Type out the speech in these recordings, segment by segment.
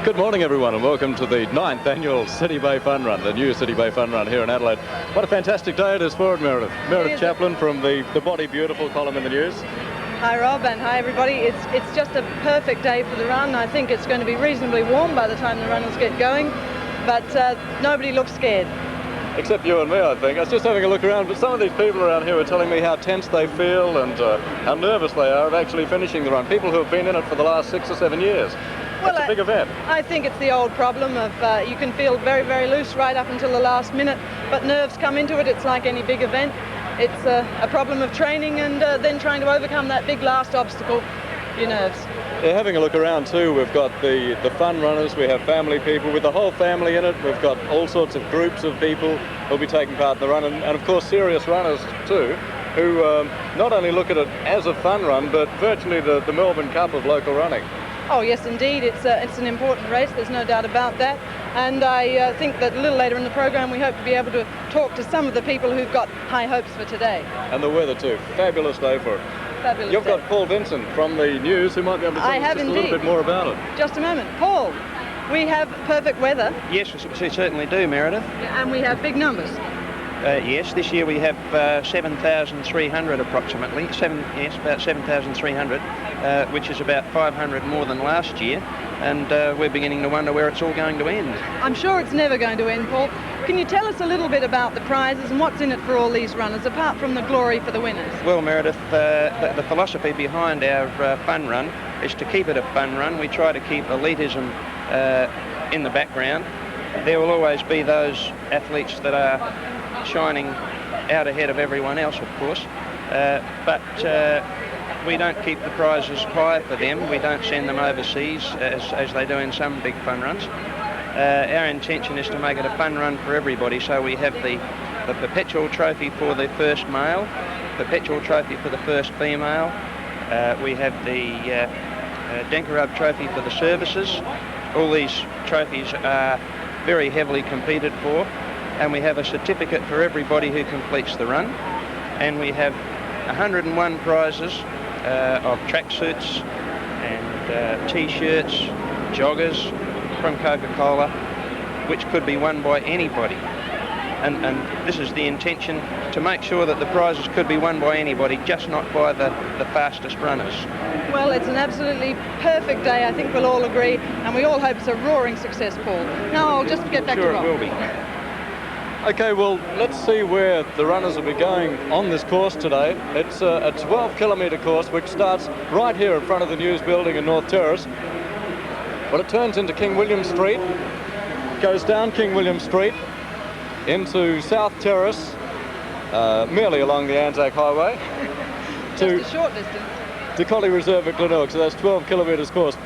Good morning, everyone, and welcome to the 9th annual City Bay Fun Run, the new City Bay Fun Run here in Adelaide. What a fantastic day it is for it, Meredith. Meredith Chaplin from the Body Beautiful column in the news. Hi, Rob, and hi, everybody. It's just a perfect day for the run. I think it's going to be reasonably warm by the time the runners get going, but nobody looks scared. Except you and me, I think. I was just having a look around, but some of these people around here are telling me how tense they feel and how nervous they are of actually finishing the run. People who have been in it for the last 6 or 7 years. Well, it's a big event. I think it's the old problem of you can feel very, very loose right up until the last minute, but nerves come into it. It's like any big event. It's a problem of training and then trying to overcome that big last obstacle, your nerves. Yeah, having a look around too, we've got the fun runners, we have family people with the whole family in it. We've got all sorts of groups of people who'll be taking part in the run, and of course serious runners too, who not only look at it as a fun run, but virtually the Melbourne Cup of local running. Oh yes, indeed. It's an important race, there's no doubt about that. And I think that a little later in the program we hope to be able to talk to some of the people who've got high hopes for today. And the weather too. Fabulous day for it. Fabulous. You've got Paul Vincent from the news who might be able to tell us just a little bit more about it. Just a moment. Paul, we have perfect weather. Yes, we certainly do, Meredith. And we have big numbers. Yes, this year we have 7,300 approximately. About 7,300, which is about 500 more than last year. And we're beginning to wonder where it's all going to end. I'm sure it's never going to end, Paul. Can you tell us a little bit about the prizes and what's in it for all these runners, apart from the glory for the winners? Well, Meredith, the philosophy behind our fun run is to keep it a fun run. We try to keep elitism in the background. There will always be those athletes that are shining out ahead of everyone else, of course, but we don't keep the prizes high for them. We don't send them overseas as they do in some big fun runs. Our intention is to make it a fun run for everybody, so we have the perpetual trophy for the first male, perpetual trophy for the first female, we have the Denkerub trophy for the services. All these trophies are very heavily competed for, and we have a certificate for everybody who completes the run, and we have 101 prizes of tracksuits and t-shirts, joggers from Coca-Cola, which could be won by anybody. And this is the intention, to make sure that the prizes could be won by anybody, just not by the fastest runners. Well, it's an absolutely perfect day, I think we'll all agree, and we all hope it's a roaring success, Paul. Now I'll just get back to Rob. Sure it will be. Okay, well, let's see where the runners will be going on this course today. It's a 12-kilometre course which starts right here in front of the News Building in North Terrace. Well, it turns into King William Street, goes down King William Street into South Terrace, merely along the Anzac Highway. Just a short distance. To Collie Reserve at Glenelg, so that's 12 kilometres course.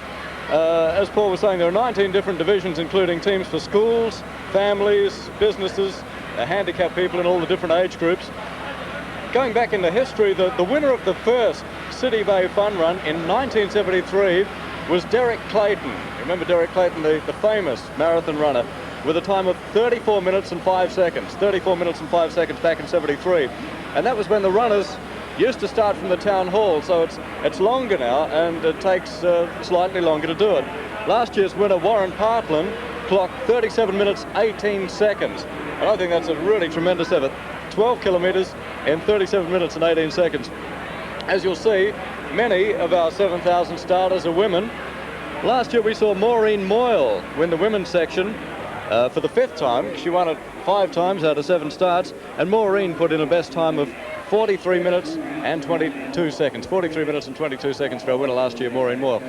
As Paul was saying, there are 19 different divisions, including teams for schools, families, businesses, handicapped people in all the different age groups. Going back into history, the winner of the first City Bay Fun Run in 1973 was Derrick Clayton. You remember Derrick Clayton, the famous marathon runner, with a time of 34 minutes and 5 seconds. 34 minutes and 5 seconds back in 73. And that was when the runners used to start from the town hall, so it's longer now, and it takes slightly longer to do it. Last year's winner, Warren Cartland, clocked 37 minutes 18 seconds, and I think that's a really tremendous effort. 12 kilometres in 37 minutes and 18 seconds. As you'll see, many of our 7,000 starters are women. Last year we saw Maureen Moyle win the women's section for the 5th time. She won it 5 times out of 7 starts, and Maureen put in a best time of 43 minutes and 22 seconds. 43 minutes and 22 seconds for our winner last year, Maureen Moyle.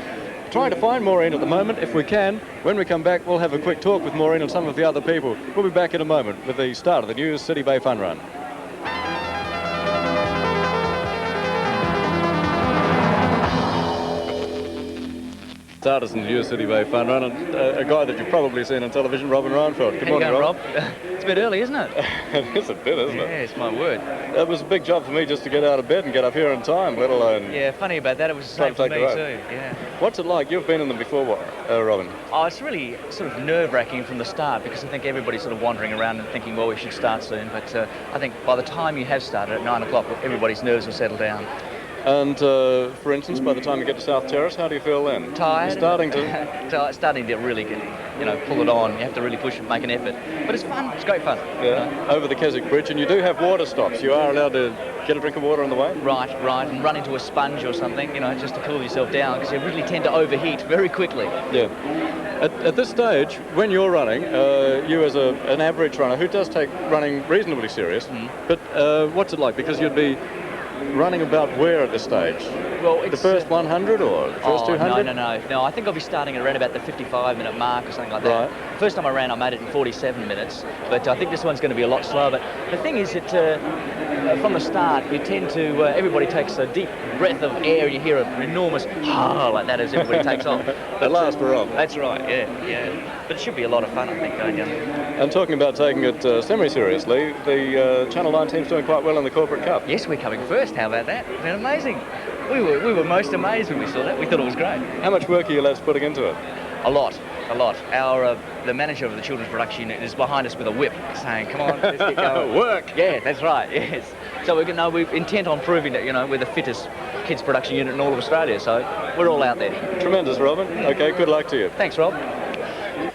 Trying to find Maureen at the moment, if we can. When we come back, we'll have a quick talk with Maureen and some of the other people. We'll be back in a moment with the start of the new City Bay Fun Run. Starters in the new City Bay Fun Run, and a guy that you've probably seen on television, Robin Reinfeldt. Good morning, Rob. It's a bit early, isn't it? It is a bit, isn't it? Yes, my word. It was a big job for me just to get out of bed and get up here in time, let alone... Yeah, funny about that. It was the same for me too. Yeah. What's it like? You've been in them before, Robin? Oh, it's really sort of nerve-wracking from the start, because I think everybody's sort of wandering around and thinking, well, we should start soon. But I think by the time you have started at 9 o'clock, everybody's nerves will settle down. And for instance, by the time you get to South Terrace, how do you feel then? Tired. You're starting to... starting to really, pull it on. You have to really push and make an effort. But it's fun. It's great fun. Yeah. Over the Keswick Bridge, and you do have water stops. You are allowed to get a drink of water on the way? Right, and run into a sponge or something, just to cool yourself down, because you really tend to overheat very quickly. Yeah. At this stage, when you're running, you as an average runner who does take running reasonably serious, but what's it like? Because you'd be running about where at this stage? Well, it's the first 100 or the first 200? No. I think I'll be starting at around about the 55-minute mark or something like that. Right. The first time I ran, I made it in 47 minutes, but I think this one's going to be a lot slower. But the thing is that from the start, you tend to, everybody takes a deep breath of air, and you hear an enormous ha like that as everybody takes off. At last we're on. That's right, yeah. But it should be a lot of fun, I think, don't you? And talking about taking it semi-seriously, the Channel 9 team's doing quite well in the Corporate Cup. Yes, we're coming first. How about that? It's been amazing. We were most amazed when we saw that. We thought it was great. How much work are you lads putting into it? A lot. Our the manager of the children's production unit is behind us with a whip, saying, "Come on, let's get going." Work. Yeah, that's right. Yes. So we're intent on proving that we're the fittest kids production unit in all of Australia. So we're all out there. Tremendous, Robin. Okay, good luck to you. Thanks, Rob.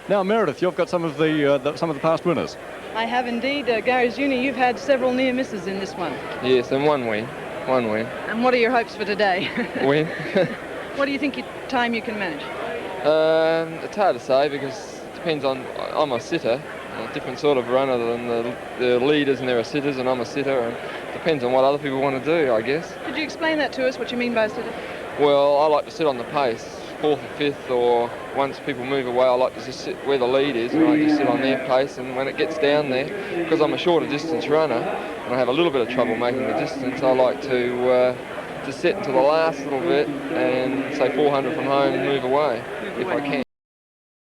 Now, Meredith, you've got some of the past winners. I have indeed. Gary Jr., you've had several near misses in this one. Yes, and one win. And what are your hopes for today? Win. What do you think time you can manage? It's hard to say because it depends on. I'm a sitter, a different sort of runner than the leaders, and they're a sitters, and I'm a sitter, and it depends on what other people want to do, I guess. Could you explain that to us, what you mean by a sitter? Well, I like to sit on the pace, 4th or 5th, or once people move away, I like to just sit where the lead is, and I just sit on their pace, and when it gets down there, because I'm a shorter distance runner, and I have a little bit of trouble making the distance, I like to sit until the last little bit and say 400 from home and move away, if I can.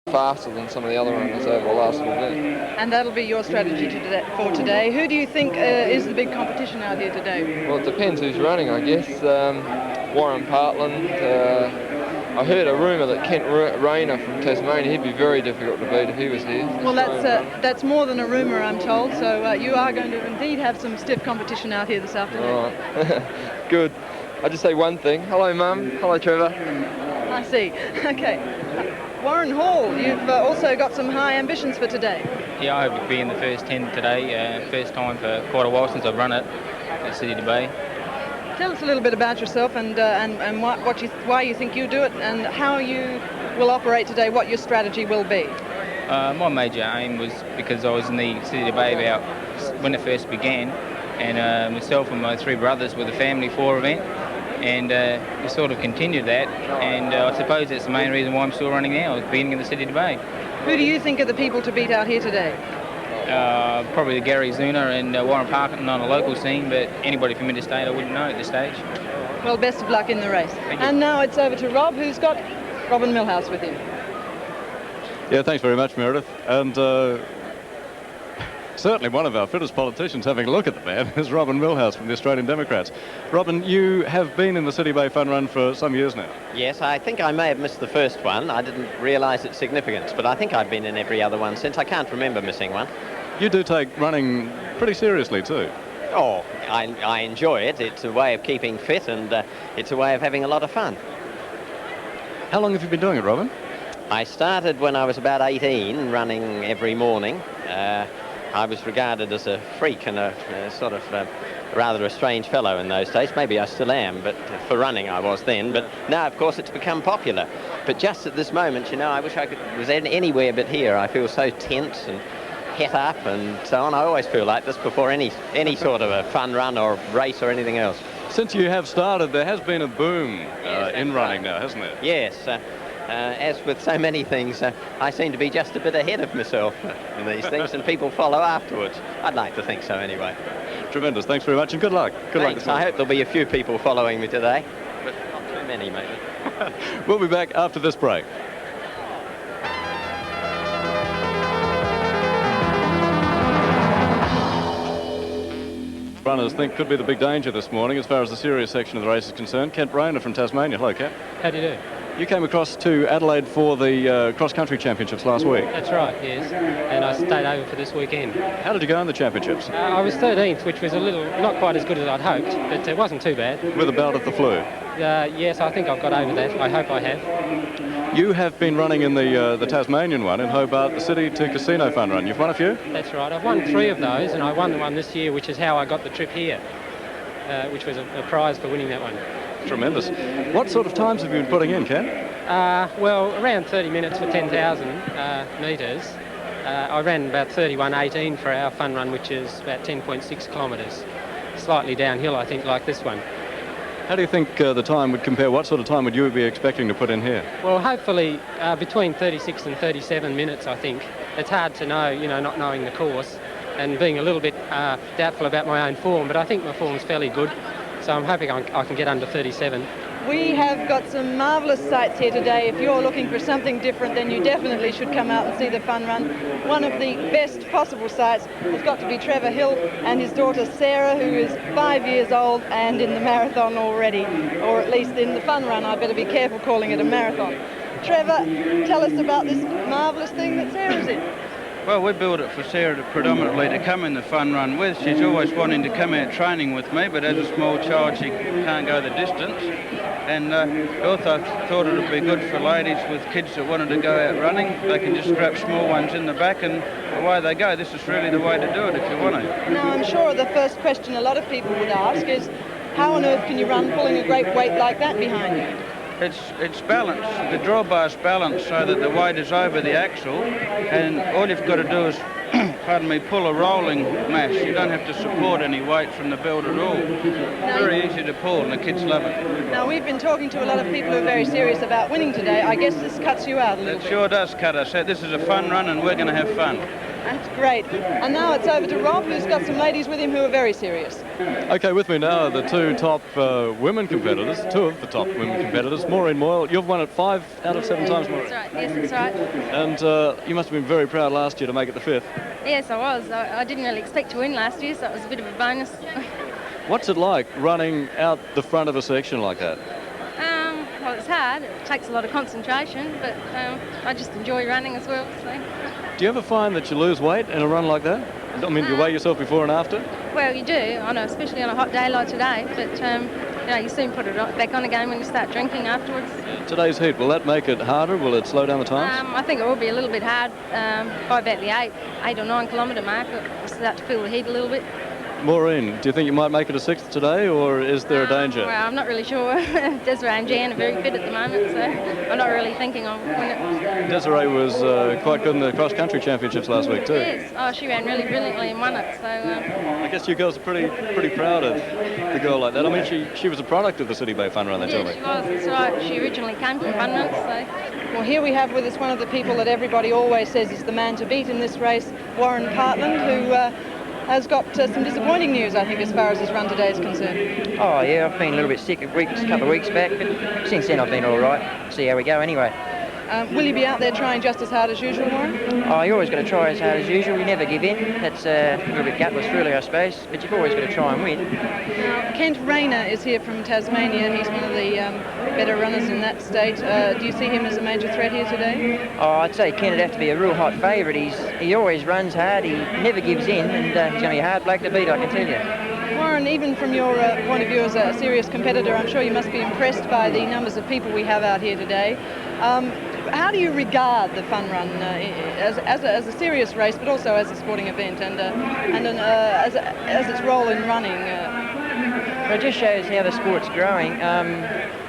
Faster than some of the other runners over the last little bit. And that'll be your strategy for today. Who do you think is the big competition out here today? Well, it depends who's running, I guess. Warren Cartland. I heard a rumour that Kent Rayner from Tasmania, he'd be very difficult to beat if he was here. Well, that's more than a rumour, I'm told. So you are going to indeed have some stiff competition out here this afternoon. All right. Good. I'll just say one thing. Hello, Mum. Hello, Trevor. I see. Okay. Warren Hall, you've also got some high ambitions for today. Yeah, I hope to be in the first 10 today. First time for quite a while since I've run it at City to Bay. Tell us a little bit about yourself and why you think you do it and how you will operate today, what your strategy will be. My major aim was because I was in the City to Bay about when it first began, and myself and my 3 brothers were the family 4 event. And we sort of continued that, and I suppose that's the main reason why I'm still running now, is being in the City to Bay. Who do you think are the people to beat out here today? Probably Gary Zuna and Warren Parkinson on a local scene, but anybody from interstate I wouldn't know at this stage. Well, best of luck in the race. Thank you. And now it's over to Rob, who's got Robin Millhouse with him. Yeah, thanks very much, Meredith. And certainly one of our fittest politicians having a look at the man is Robin Millhouse from the Australian Democrats. Robin, you have been in the City Bay Fun Run for some years now. Yes, I think I may have missed the first one. I didn't realise its significance, but I think I've been in every other one since. I can't remember missing one. You do take running pretty seriously too. Oh, I enjoy it. It's a way of keeping fit, and it's a way of having a lot of fun. How long have you been doing it, Robin? I started when I was about 18, running every morning. I was regarded as a freak and a sort of rather a strange fellow in those days. Maybe I still am, but for running I was then. But now, of course, it's become popular. But just at this moment, I wish I was anywhere but here. I feel so tense and het up and so on. I always feel like this before any sort of a fun run or race or anything else. Since you have started, there has been a boom in running now, hasn't there? Yes. As with so many things, I seem to be just a bit ahead of myself in these things, and people follow afterwards. I'd like to think so anyway. Tremendous. Thanks very much, and good luck. Good Thanks. luck. I hope there'll be a few people following me today, but not too many, maybe. We'll be back after this break. Runners think could be the big danger this morning as far as the serious section of the race is concerned. Kent Rayner from Tasmania. Hello, Kent. How do you do? You came across to Adelaide for the cross-country championships last week. That's right, yes. And I stayed over for this weekend. How did you go in the championships? I was 13th, which was a little, not quite as good as I'd hoped, but it wasn't too bad. With a bout of the flu? Yes, I think I've got over that. I hope I have. You have been running in the Tasmanian one in Hobart, the City to Casino Fun Run. You've won a few? That's right. I've won 3 of those, and I won the one this year, which is how I got the trip here, which was a prize for winning that one. Tremendous. What sort of times have you been putting in, Ken? Well, around 30 minutes for 10,000 metres. I ran about 31.18 for our fun run, which is about 10.6 kilometres. Slightly downhill, I think, like this one. How do you think the time would compare? What sort of time would you be expecting to put in here? Well, hopefully between 36 and 37 minutes, I think. It's hard to know, you know, not knowing the course and being a little bit doubtful about my own form, but I think my form's fairly good, so I'm hoping I can get under 37. We have got some marvellous sights here today. If you're looking for something different, then you definitely should come out and see the fun run. One of the best possible sights has got to be Trevor Hill and his daughter Sarah, who is 5 years old and in the marathon already, or at least in the fun run. I better be careful calling it a marathon. Trevor, tell us about this marvellous thing that Sarah's in. Well, we built it for Sarah predominantly to come in the fun run with. She's always wanting to come out training with me, but as a small child she can't go the distance. And also thought it would be good for ladies with kids that wanted to go out running. They can just strap small ones in the back and away they go. This is really the way to do it if you want to. Now, I'm sure the first question a lot of people would ask is, how on earth can you run pulling a great weight like that behind you? It's balanced. The drawbar's balanced so that the weight is over the axle, and all you've got to do is, pardon me, pull a rolling mass. You don't have to support any weight from the belt at all. Very easy to pull, and the kids love it. Now, we've been talking to a lot of people who are very serious about winning today. I guess this cuts you out a little bit. It sure does cut us out. This is a fun run, and we're going to have fun. That's great. And now it's over to Rob, who's got some ladies with him who are very serious. Okay, with me now are the 2 top women competitors, 2 of the top women competitors. Maureen Moyle, you've won it 5 out of 7 times, Maureen. That's right, yes, that's right. And you must have been very proud last year to make it the 5th. Yes, I was. I didn't really expect to win last year, so it was a bit of a bonus. What's it like running out the front of a section like that? Well, it's hard. It takes a lot of concentration, but I just enjoy running as well. So. Do you ever find that you lose weight in a run like that? I mean, do you weigh yourself before and after? Well, you do, especially on a hot day like today, but you know, you soon put it back on again when you start drinking afterwards. Today's heat, will that make it harder? Will it slow down the times? I think it will be a little bit hard by about the 8 or 9 kilometre mark. We'll start to feel the heat a little bit. Maureen, do you think you might make it a 6th today, or is there a danger? Well, I'm not really sure. Desiree and Jan are very fit at the moment, so I'm not really thinking I'll win it. Desiree was quite good in the cross-country championships last week too. Yes, oh, she ran really brilliantly and won it. So I guess you girls are pretty proud of the girl like that. I mean, she was a product of the City Bay Fun Run, they tell me. She was, that's right. She originally came from Fun Runs, so. Well, here we have with us one of the people that everybody always says is the man to beat in this race, Warren Cartland, who has got some disappointing news, I think, as far as his run today is concerned. Oh, yeah, I've been a little bit sick a couple of weeks back, but since then I've been all right. See how we go anyway. Will you be out there trying just as hard as usual, Warren? Oh, you always got to try as hard as usual. You never give in. That's a little bit gutless, really, I suppose, but you've always got to try and win. Now, Kent Rayner is here from Tasmania. He's one of the better runners in that state. Do you see him as a major threat here today? Oh, I'd say Kent would have to be a real hot favourite. He always runs hard. He never gives in, and he's going to be a hard bloke to beat, I can tell you. Warren, even from your point of view as a serious competitor, I'm sure you must be impressed by the numbers of people we have out here today. How do you regard the fun run as a serious race, but also as a sporting event and as its role in running? Well, it just shows how the sport's growing.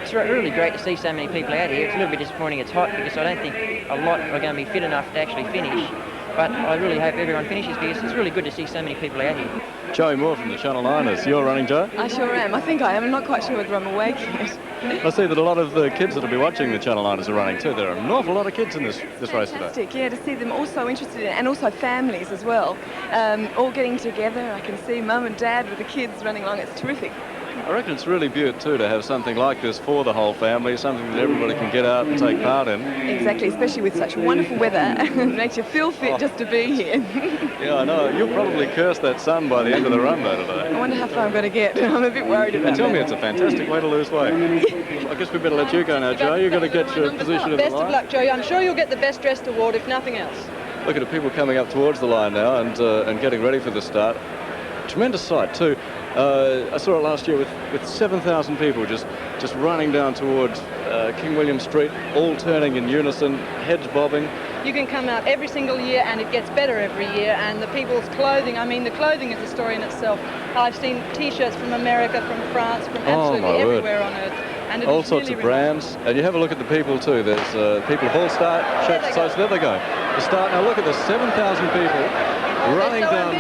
It's really great to see so many people out here. It's a little bit disappointing it's hot because I don't think a lot are going to be fit enough to actually finish. But I really hope everyone finishes because it's really good to see so many people out here. Joey Moore from the Channel 9ers. You're running, Joe? I sure am. I think I am. I'm not quite sure whether I'm awake yet. I see that a lot of the kids that will be watching the Channel 9ers are running too. There are an awful lot of kids in this race today. Fantastic, yeah, to see them all so interested in it, and also families as well. All getting together. I can see mum and dad with the kids running along. It's terrific. I reckon it's really beaut too to have something like this for the whole family, something that everybody can get out and take part in. Exactly, especially with such wonderful weather. It makes you feel fit just to be here. Yeah, I know. You'll probably curse that sun by the end of the run though today. I wonder how far I'm going to get. I'm a bit worried about that. Tell me it's a fantastic way to lose weight. guess we better let you go now, Joe. You've got to get your position in the Best line. of luck, Joe. I'm sure you'll get the best dressed award, if nothing else. Look at the people coming up towards the line now and getting ready for the start. Tremendous sight too. I saw it last year with 7,000 people just running down towards King William Street, all turning in unison, heads bobbing. You can come out every single year and it gets better every year, and the people's clothing, I mean, the clothing is a story in itself. I've seen T-shirts from America, from France, from absolutely everywhere on earth. And all sorts of brands, and you have a look at the people too. There's people of all start shapes, sizes. There they go. The start. Now look at the 7,000 people running down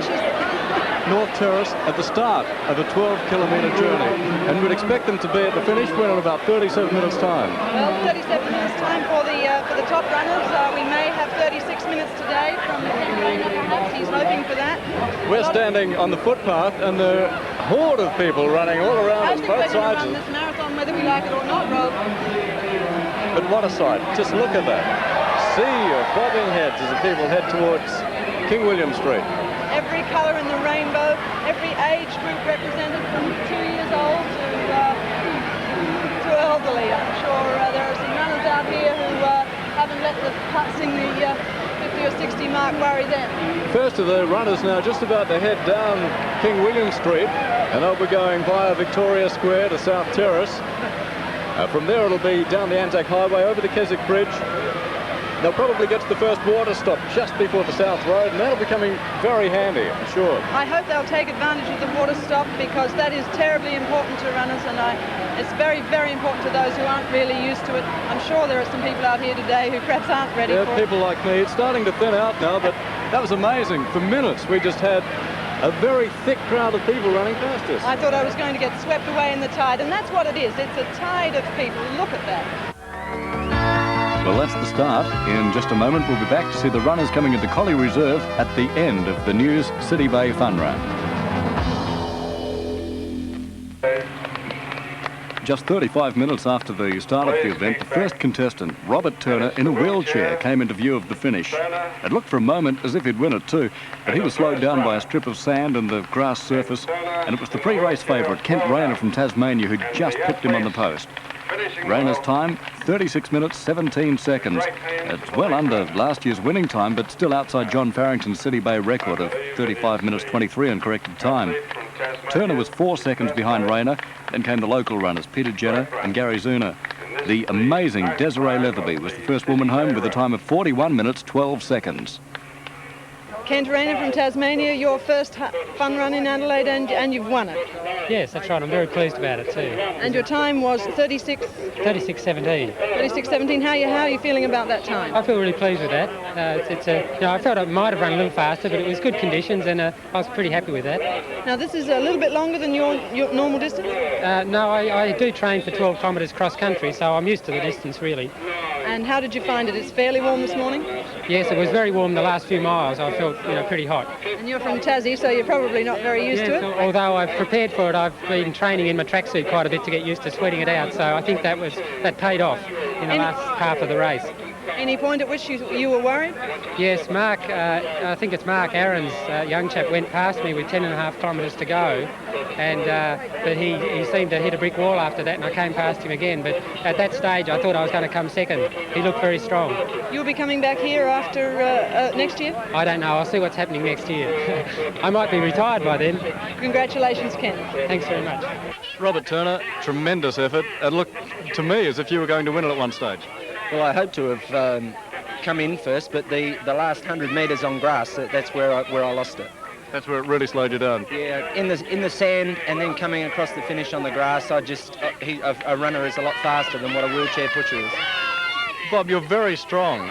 North Terrace at the start of a 12-kilometre journey, and we'd expect them to be at the finish point in about 37 minutes time. Well, 37 minutes time for the top runners. We may have 36 minutes today from Rayner, perhaps. He's hoping for that. We're standing on the footpath, and the horde of people running all around us, both sides. I think we're going to run this marathon whether we like it or not, Rob. But what a sight. Just look at that. Sea of bobbing heads as the people head towards King William Street. Every colour in the rainbow, every age group represented from 2 years old to elderly. I'm sure there are some runners out here who haven't let the passing the 50 or 60 mark worry them. First of the runners now just about to head down King William Street, and they'll be going via Victoria Square to South Terrace. From there it'll be down the Anzac Highway over the Keswick Bridge. They'll probably get to the first water stop just before the South Road, and that'll be coming very handy, I'm sure. I hope they'll take advantage of the water stop, because that is terribly important to runners, and it's very, very important to those who aren't really used to it. I'm sure there are some people out here today who perhaps aren't ready for it. People like me. It's starting to thin out now, but that was amazing. For minutes, we just had a very thick crowd of people running past us. I thought I was going to get swept away in the tide, and that's what it is. It's a tide of people. Look at that. Well, that's the start. In just a moment, we'll be back to see the runners coming into Collie Reserve at the end of the News City Bay Fun Run. Just 35 minutes after the start of the event, the first contestant, Robert Turner, in a wheelchair, came into view of the finish. It looked for a moment as if he'd win it too, but he was slowed down by a strip of sand and the grass surface, and it was the pre-race favourite, Kent Rayner from Tasmania, who just pipped him on the post. Rayner's time, 36 minutes, 17 seconds. It's well under last year's winning time, but still outside John Farrington's City Bay record of 35 minutes, 23 on corrected time. Turner was 4 seconds behind Rayner. Then came the local runners, Peter Jenner and Gary Zuna. The amazing Desiree Leatherby was the first woman home with a time of 41 minutes, 12 seconds. Kent Rayner from Tasmania, your first fun run in Adelaide, and you've won it. Yes, that's right. I'm very pleased about it too. And your time was 36? 36:17. 36:17. How are you feeling about that time? I feel really pleased with that. I felt I might have run a little faster, but it was good conditions, and I was pretty happy with that. Now this is a little bit longer than your normal distance? No, I do train for 12 kilometres cross country, so I'm used to the distance really. And how did you find it? It's fairly warm this morning? Yes, it was very warm the last few miles. I felt pretty hot. And you're from Tassie, so you're probably not very used to it? Although I've prepared for it, I've been training in my tracksuit quite a bit to get used to sweating it out, so I think that paid off in the last half of the race. Any point at which you were worried? Yes, Mark, I think it's Mark Aaron's young chap went past me with 10.5 kilometres to go, and but he seemed to hit a brick wall after that, and I came past him again. But at that stage, I thought I was going to come second. He looked very strong. You'll be coming back here after next year? I don't know. I'll see what's happening next year. I might be retired by then. Congratulations, Ken. Thanks very much. Robert Turner, tremendous effort. It looked to me as if you were going to win it at one stage. Well, I hope to have come in first, but the last 100 metres on grass, that's where I lost it. That's where it really slowed you down. Yeah, in the sand, and then coming across the finish on the grass, a runner is a lot faster than what a wheelchair pusher is. Bob, you're very strong.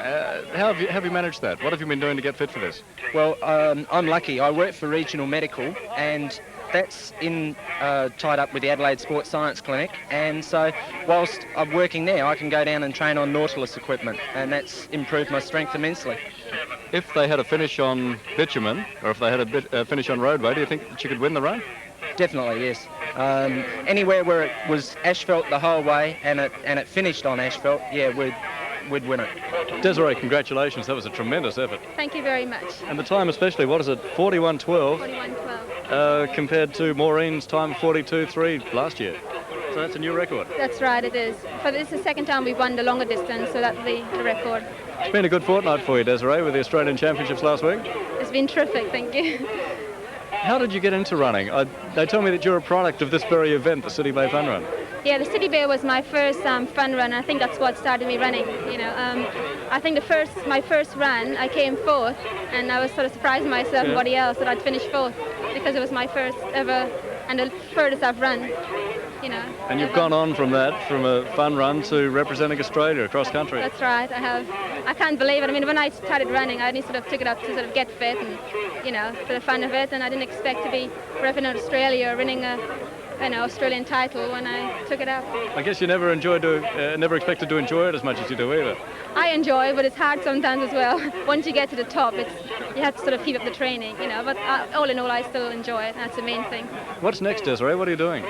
How have you managed that? What have you been doing to get fit for this? Well, I'm lucky. I work for Regional Medical, and that's tied up with the Adelaide Sports Science Clinic, and so whilst I'm working there, I can go down and train on Nautilus equipment, and that's improved my strength immensely. If they had a finish on bitumen, or if they had a finish on roadway, do you think that you could win the run? Definitely, yes. Anywhere where it was asphalt the whole way and it finished on asphalt, yeah, we'd win it. Desiree, congratulations. That was a tremendous effort. Thank you very much. And the time especially, what is it, 41:12? 41:12. Compared to Maureen's time 42:3 last year. Yes, So that's a new record. That's right, it is. But it's the second time we've won the longer distance, so that's the record. It's been a good fortnight for you, Desiree, with the Australian Championships last week. It's been terrific, thank you. How did you get into running? They tell me that you're a product of this very event, the City Bay Fun Run. Yeah, the City Bay was my first fun run. I think that's what started me running. You know, I think my first run, I came fourth, and I was sort of surprising myself and everybody else that I'd finished fourth because it was my first ever and the furthest I've run. You know. And you've gone on from that, from a fun run to representing Australia across country. That's right, I have. I can't believe it. I mean, when I started running, I only sort of took it up to sort of get fit and, you know, for the fun of it, and I didn't expect to be representing Australia or winning a, you know, Australian title when I took it up. I guess you never expected to enjoy it as much as you do either. I enjoy it, but it's hard sometimes as well. Once you get to the top, you have to sort of keep up the training, you know, but all in all, I still enjoy it. That's the main thing. What's next, Desiree? What are you doing?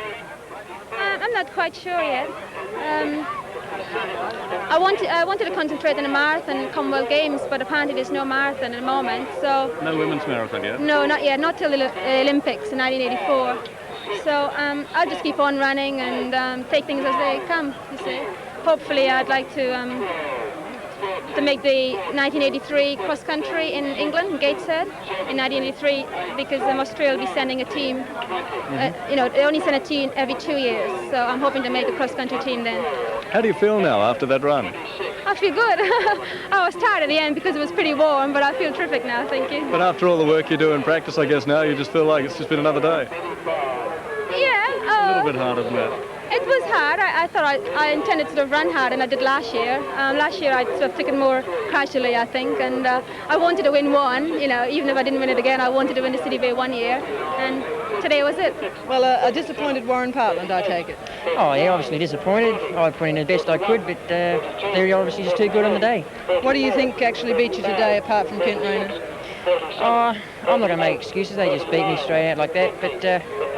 I'm not quite sure yet. I wanted to concentrate on the marathon and Commonwealth Games, but apparently there's no marathon at the moment. So no women's marathon yet? No, not yet. Not till the Olympics in 1984. So I'll just keep on running and take things as they come. You see. Hopefully, I'd like to make the 1983 cross country in England, Gateshead, in 1983, because Australia will be sending a team. You know, they only send a team every 2 years, so I'm hoping to make the cross country team then. How do you feel now after that run? I feel good. I was tired at the end because it was pretty warm, but I feel terrific now, thank you. But after all the work you do in practice, I guess now you just feel like it's just been another day. Yeah. A little bit hard, isn't it? It was hard. I thought I intended to sort of run hard, and I did last year. Last year I sort of took it more casually, I think, and I wanted to win one. You know, even if I didn't win it again, I wanted to win the City Bay 1 year, and today was it. Well, a disappointed Warren Cartland, I take it. Oh, yeah, obviously disappointed. I put in the best I could, but they're obviously just too good on the day. What do you think actually beat you today, apart from Kent Rayner? I'm not going to make excuses. They just beat me straight out like that, but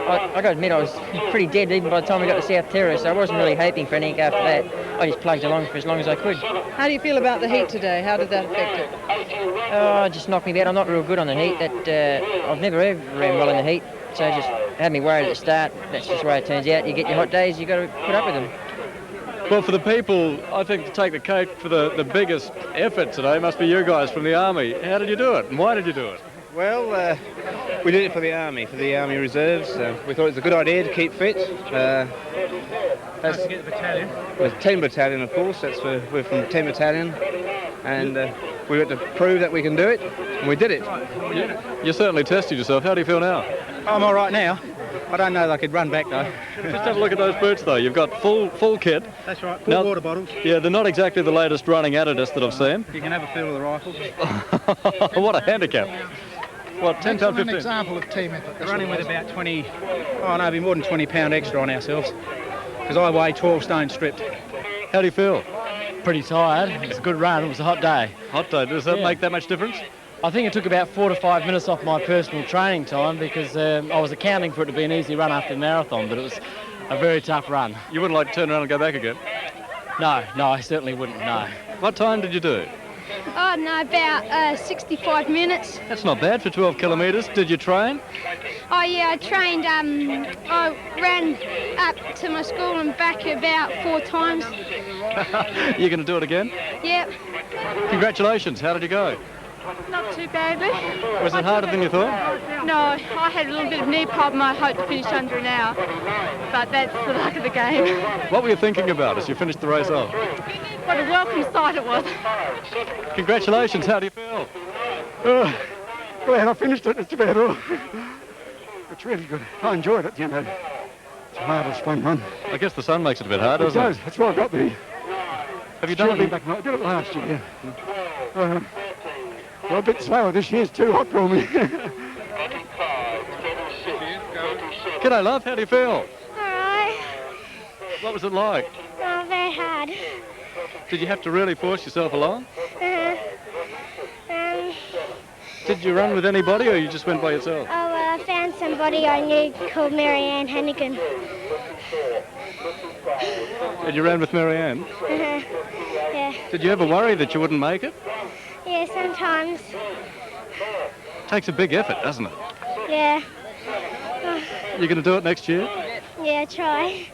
I got to admit I was pretty dead even by the time we got to South Terrace, so I wasn't really hoping for anything after that. I just plugged along for as long as I could. How do you feel about the heat today? How did that affect it? It just knocked me about. I'm not real good on the heat. I've never ever ran well in the heat, so it just had me worried at the start. That's just the way it turns out. You get your hot days, you've got to put up with them. Well, for the people, I think to take the cake for the biggest effort today must be you guys from the Army. How did you do it, and why did you do it? Well, we did it for the Army Reserves. We thought it was a good idea to keep fit. That's the battalion. The 10 Battalion, of course. We're from 10 Battalion, and we got to prove that we can do it, and we did it. You certainly tested yourself. How do you feel now? I'm all right now. I don't know that I could run back though. Just have a look at those boots though. You've got full kit. That's right, full water bottles. Yeah, they're not exactly the latest running Adidas that I've seen. You can have a feel of the rifles. What a handicap. What, 10 pound 15? An example of team effort. We're running with about 20, it'll be more than 20 pound extra on ourselves. Because I weigh 12 stone stripped. How do you feel? Pretty tired. It's a good run. It was a hot day. Hot day. Does that make that much difference? I think it took about 4 to 5 minutes off my personal training time because I was accounting for it to be an easy run after the marathon, but it was a very tough run. You wouldn't like to turn around and go back again? No, I certainly wouldn't, no. What time did you do? Oh, no, about 65 minutes. That's not bad for 12 kilometres. Did you train? Oh, yeah, I trained. I ran up to my school and back about 4 times. You're going to do it again? Yep. Congratulations. How did you go? Not too badly. Was it harder than you thought? No, I had a little bit of knee problem. I hoped to finish under an hour, but that's the luck of the game. What were you thinking about as you finished the race off? What a welcome sight it was. Congratulations. How do you feel? Glad I finished it. It's about all. It's really good. I enjoyed it, you know. It's a marvellous fun run. I guess the sun makes it a bit hard, doesn't it? It does. That's why I got there. Have you done it? I did it last year. Well, a bit slower this year. It's too hot for me. G'day, love. How do you feel? All right. What was it like? Oh, very hard. Did you have to really force yourself along? Did you run with anybody or you just went by yourself? I found somebody I knew called Marianne Hannigan. And you ran with Marianne? Yeah. Did you ever worry that you wouldn't make it? Yeah, sometimes. Takes a big effort, doesn't it? Yeah. You're going to do it next year? Yeah, try.